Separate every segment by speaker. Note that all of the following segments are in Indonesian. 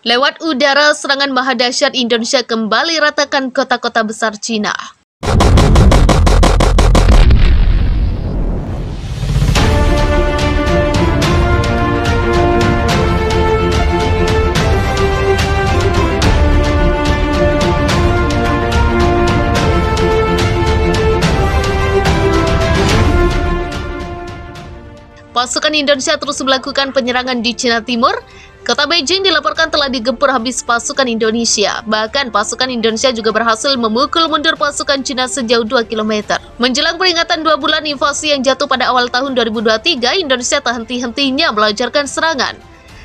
Speaker 1: Lewat udara, serangan maha dahsyat Indonesia kembali ratakan kota-kota besar Cina. Pasukan Indonesia terus melakukan penyerangan di Cina Timur. Kota Beijing dilaporkan telah digempur habis pasukan Indonesia. Bahkan pasukan Indonesia juga berhasil memukul mundur pasukan Cina sejauh 2 km. Menjelang peringatan 2 bulan invasi yang jatuh pada awal tahun 2023, Indonesia tak henti-hentinya melancarkan serangan.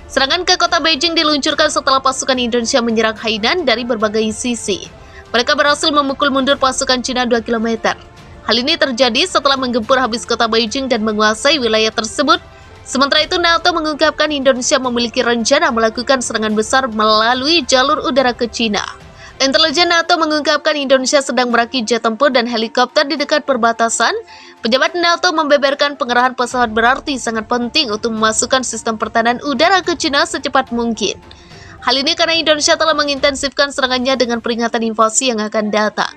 Speaker 1: Serangan ke kota Beijing diluncurkan setelah pasukan Indonesia menyerang Hainan dari berbagai sisi. Mereka berhasil memukul mundur pasukan Cina 2 km. Hal ini terjadi setelah menggempur habis kota Beijing dan menguasai wilayah tersebut. Sementara itu, NATO mengungkapkan Indonesia memiliki rencana melakukan serangan besar melalui jalur udara ke Cina. Intelijen NATO mengungkapkan Indonesia sedang merakit jet tempur dan helikopter di dekat perbatasan. Pejabat NATO membeberkan pengerahan pesawat berarti sangat penting untuk memasukkan sistem pertahanan udara ke Cina secepat mungkin. Hal ini karena Indonesia telah mengintensifkan serangannya dengan peringatan invasi yang akan datang.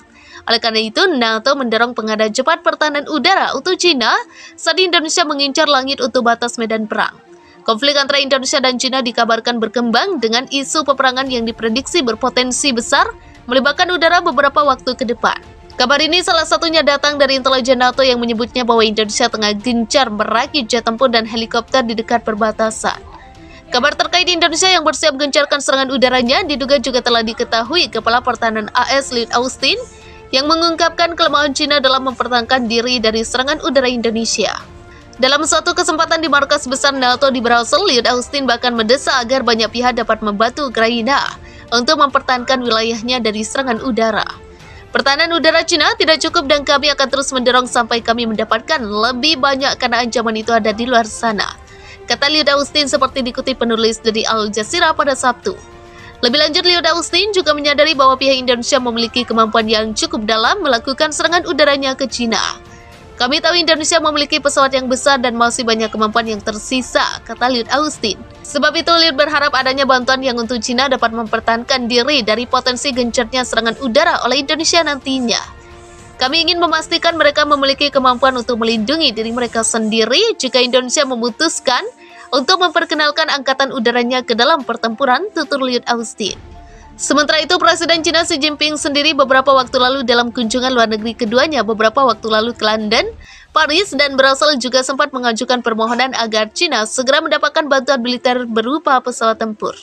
Speaker 1: Oleh karena itu, NATO mendorong pengadaan cepat pertahanan udara untuk Cina saat Indonesia mengincar langit untuk batas medan perang. Konflik antara Indonesia dan Cina dikabarkan berkembang dengan isu peperangan yang diprediksi berpotensi besar melibatkan udara beberapa waktu ke depan. Kabar ini salah satunya datang dari intelijen NATO yang menyebutnya bahwa Indonesia tengah gencar merakit jet tempur dan helikopter di dekat perbatasan. Kabar terkait Indonesia yang bersiap gencarkan serangan udaranya diduga juga telah diketahui Kepala Pertahanan AS Lloyd Austin yang mengungkapkan kelemahan Cina dalam mempertahankan diri dari serangan udara Indonesia. Dalam suatu kesempatan di markas besar NATO di Brussels, Lloyd Austin bahkan mendesak agar banyak pihak dapat membantu Ukraina untuk mempertahankan wilayahnya dari serangan udara. Pertahanan udara Cina tidak cukup dan kami akan terus mendorong sampai kami mendapatkan lebih banyak karena ancaman itu ada di luar sana, kata Lloyd Austin seperti dikutip penulis dari Al Jazeera pada Sabtu. Lebih lanjut, Lloyd Austin juga menyadari bahwa pihak Indonesia memiliki kemampuan yang cukup dalam melakukan serangan udaranya ke Cina. Kami tahu Indonesia memiliki pesawat yang besar dan masih banyak kemampuan yang tersisa, kata Lloyd Austin. Sebab itu, Lloyd berharap adanya bantuan yang untuk Cina dapat mempertahankan diri dari potensi gencarnya serangan udara oleh Indonesia nantinya. Kami ingin memastikan mereka memiliki kemampuan untuk melindungi diri mereka sendiri jika Indonesia memutuskan untuk memperkenalkan angkatan udaranya ke dalam pertempuran, tutur Lloyd Austin. Sementara itu, Presiden Cina Xi Jinping sendiri beberapa waktu lalu dalam kunjungan luar negeri keduanya beberapa waktu lalu ke London, Paris, dan Brussels juga sempat mengajukan permohonan agar Cina segera mendapatkan bantuan militer berupa pesawat tempur.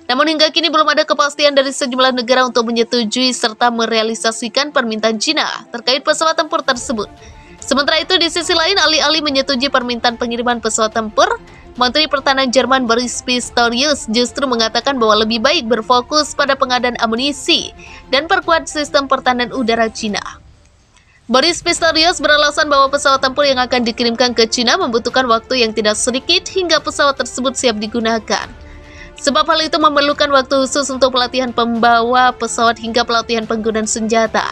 Speaker 1: Namun hingga kini belum ada kepastian dari sejumlah negara untuk menyetujui serta merealisasikan permintaan Cina terkait pesawat tempur tersebut. Sementara itu, di sisi lain, alih-alih menyetujui permintaan pengiriman pesawat tempur, Menteri Pertahanan Jerman Boris Pistorius justru mengatakan bahwa lebih baik berfokus pada pengadaan amunisi dan perkuat sistem pertahanan udara Cina. Boris Pistorius beralasan bahwa pesawat tempur yang akan dikirimkan ke Cina membutuhkan waktu yang tidak sedikit hingga pesawat tersebut siap digunakan. Sebab hal itu memerlukan waktu khusus untuk pelatihan pembawa pesawat hingga pelatihan penggunaan senjata.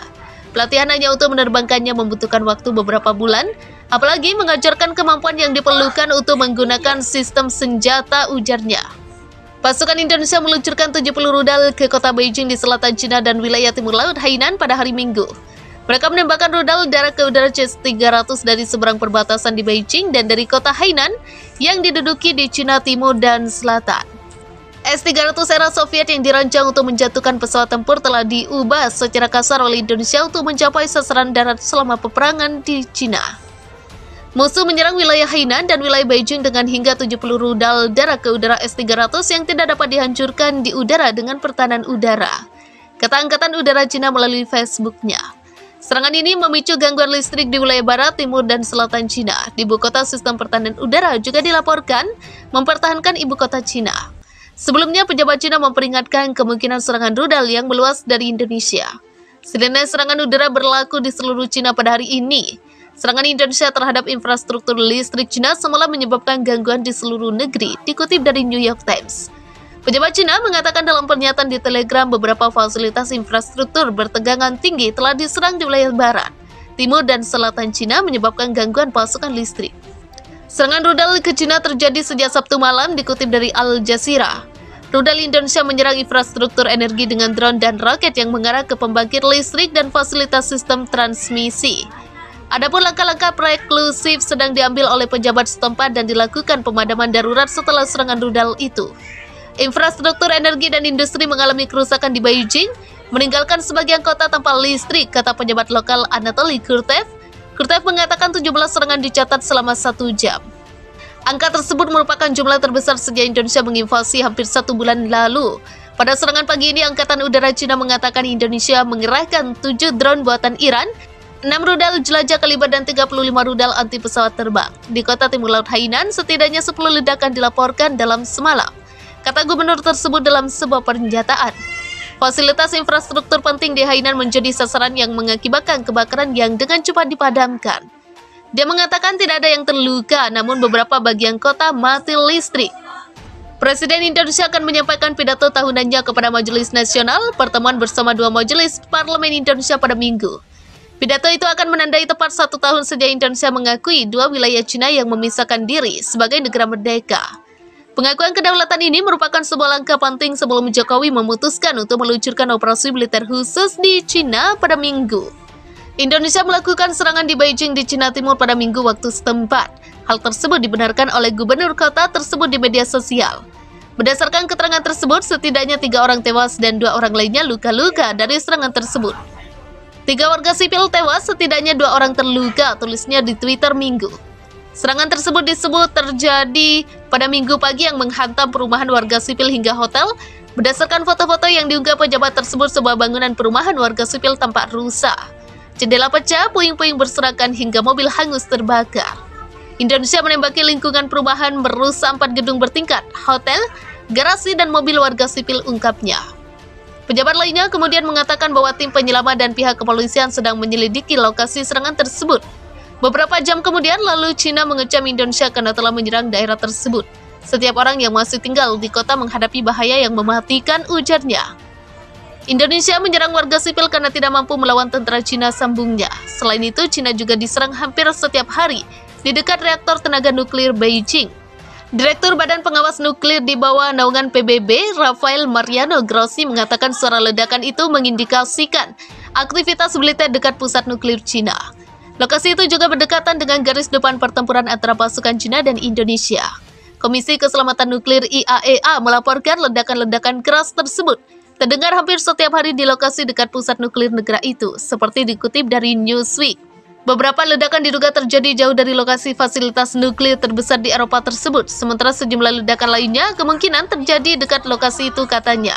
Speaker 1: Pelatihan hanya untuk menerbangkannya membutuhkan waktu beberapa bulan, apalagi mengajarkan kemampuan yang diperlukan untuk menggunakan sistem senjata, ujarnya. Pasukan Indonesia meluncurkan 70 rudal ke kota Beijing di selatan Cina dan wilayah timur laut Hainan pada hari Minggu. Mereka menembakkan rudal darat ke udara C-300 dari seberang perbatasan di Beijing dan dari kota Hainan yang diduduki di Cina Timur dan Selatan. S-300 era Soviet yang dirancang untuk menjatuhkan pesawat tempur telah diubah secara kasar oleh Indonesia untuk mencapai sasaran darat selama peperangan di Cina. Musuh menyerang wilayah Hainan dan wilayah Beijing dengan hingga 70 rudal darat ke udara S-300 yang tidak dapat dihancurkan di udara dengan pertahanan udara, kata Angkatan Udara Cina melalui Facebook-nya. Serangan ini memicu gangguan listrik di wilayah barat, timur, dan selatan Cina. Di ibu kota, sistem pertahanan udara juga dilaporkan mempertahankan ibu kota Cina. Sebelumnya, pejabat Cina memperingatkan kemungkinan serangan rudal yang meluas dari Indonesia. Setidaknya serangan udara berlaku di seluruh Cina pada hari ini. Serangan Indonesia terhadap infrastruktur listrik Cina semalam menyebabkan gangguan di seluruh negeri, dikutip dari New York Times. Pejabat Cina mengatakan dalam pernyataan di Telegram beberapa fasilitas infrastruktur bertegangan tinggi telah diserang di wilayah barat, timur, dan selatan Cina menyebabkan gangguan pasokan listrik. Serangan rudal ke Cina terjadi sejak Sabtu malam, dikutip dari Al Jazeera. Rudal Indonesia menyerang infrastruktur energi dengan drone dan roket yang mengarah ke pembangkit listrik dan fasilitas sistem transmisi. Adapun langkah-langkah preklusif sedang diambil oleh pejabat setempat dan dilakukan pemadaman darurat setelah serangan rudal itu. Infrastruktur energi dan industri mengalami kerusakan di Beijing, meninggalkan sebagian kota tanpa listrik, kata pejabat lokal Anatoly Kurtev. Kurtev mengatakan 17 serangan dicatat selama 1 jam. Angka tersebut merupakan jumlah terbesar sejak Indonesia menginvasi hampir 1 bulan lalu. Pada serangan pagi ini, Angkatan Udara Cina mengatakan Indonesia mengerahkan 7 drone buatan Iran, 6 rudal jelajah kaliber dan 35 rudal anti pesawat terbang. Di kota timur laut Hainan, setidaknya 10 ledakan dilaporkan dalam semalam, kata gubernur tersebut dalam sebuah pernyataan. Fasilitas infrastruktur penting di Hainan menjadi sasaran yang mengakibatkan kebakaran yang dengan cepat dipadamkan. Dia mengatakan tidak ada yang terluka, namun beberapa bagian kota mati listrik. Presiden Indonesia akan menyampaikan pidato tahunannya kepada Majelis Nasional, pertemuan bersama 2 majelis Parlemen Indonesia pada Minggu. Pidato itu akan menandai tepat 1 tahun sejak Indonesia mengakui 2 wilayah Cina yang memisahkan diri sebagai negara merdeka. Pengakuan kedaulatan ini merupakan sebuah langkah penting sebelum Jokowi memutuskan untuk meluncurkan operasi militer khusus di Cina pada Minggu. Indonesia melakukan serangan di Beijing di Cina Timur pada Minggu waktu setempat. Hal tersebut dibenarkan oleh gubernur kota tersebut di media sosial. Berdasarkan keterangan tersebut, setidaknya 3 orang tewas dan 2 orang lainnya luka-luka dari serangan tersebut. 3 warga sipil tewas, setidaknya 2 orang terluka, tulisnya di Twitter Minggu. Serangan tersebut disebut terjadi pada Minggu pagi yang menghantam perumahan warga sipil hingga hotel. Berdasarkan foto-foto yang diunggah pejabat tersebut, sebuah bangunan perumahan warga sipil tampak rusak. Jendela pecah, puing-puing berserakan hingga mobil hangus terbakar. Indonesia menembaki lingkungan perumahan, merusak 4 gedung bertingkat, hotel, garasi, dan mobil warga sipil, ungkapnya. Pejabat lainnya kemudian mengatakan bahwa tim penyelamat dan pihak kepolisian sedang menyelidiki lokasi serangan tersebut. Beberapa jam kemudian, lalu Cina mengecam Indonesia karena telah menyerang daerah tersebut. Setiap orang yang masih tinggal di kota menghadapi bahaya yang mematikan, ujarnya. Indonesia menyerang warga sipil karena tidak mampu melawan tentara Cina, sambungnya. Selain itu, Cina juga diserang hampir setiap hari di dekat reaktor tenaga nuklir Beijing. Direktur Badan Pengawas Nuklir di bawah naungan PBB, Rafael Mariano Grossi, mengatakan suara ledakan itu mengindikasikan aktivitas militer dekat pusat nuklir Cina. Lokasi itu juga berdekatan dengan garis depan pertempuran antara pasukan Cina dan Indonesia. Komisi Keselamatan Nuklir IAEA melaporkan ledakan-ledakan keras tersebut terdengar hampir setiap hari di lokasi dekat pusat nuklir negara itu, seperti dikutip dari Newsweek. Beberapa ledakan diduga terjadi jauh dari lokasi fasilitas nuklir terbesar di Eropa tersebut, sementara sejumlah ledakan lainnya kemungkinan terjadi dekat lokasi itu, katanya.